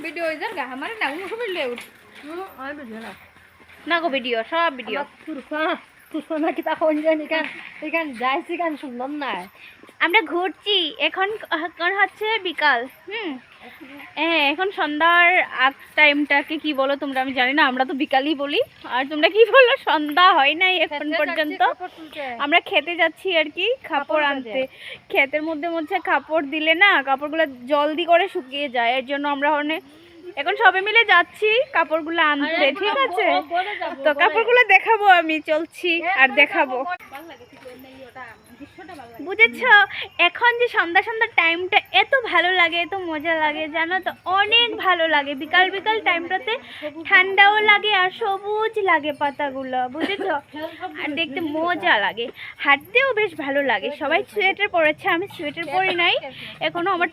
video howitzer গা আমার না উঠে বললে উঠ আর ভিডিও না না গো ভিডিও সব ভিডিও তুফা নাকি তখন জানি কেন এখান যাইছি কেন শুনলাম না আমরা ঘুরছি এখন এখন হচ্ছে বিকাল হ্যাঁ এখন সন্ধ্যার আগ টাইমটাকে কি বলো তোমরা আমি জানি না আমরা তো বিকালই বলি আর তোমরা কি বলো সন্ধ্যা হয় নাই এখন পর্যন্ত আমরা খেতে যাচ্ছি আর কি কাপড় আনতে ক্ষেতের মধ্যে মধ্যে কাপড় দিলে না কাপড়গুলো জলদি করে শুকিয়ে যায় এর জন্য আমরা এখন সবাই মিলে যাচ্ছি কাপড়গুলো আনতে ঠিক আছে তো কাপড়গুলো দেখাবো আমি চলছি আর দেখাবো বুঝেছ এখন যে সন্ধ্যা সন্ধ্যার টাইমটা এত ভালো লাগে এত মজা লাগে জানো তো অনেক ভালো লাগে বিকাল বিকাল টাইমটাতে ঠান্ডাও লাগে আর সবুজ লাগে পাতাগুলো বুঝেছ আর দেখতে মজা লাগে হাঁটতেও বেশ ভালো লাগে সবাই সোয়েটার পরেছে আমি সোয়েটার পরি নাই এখনো আমার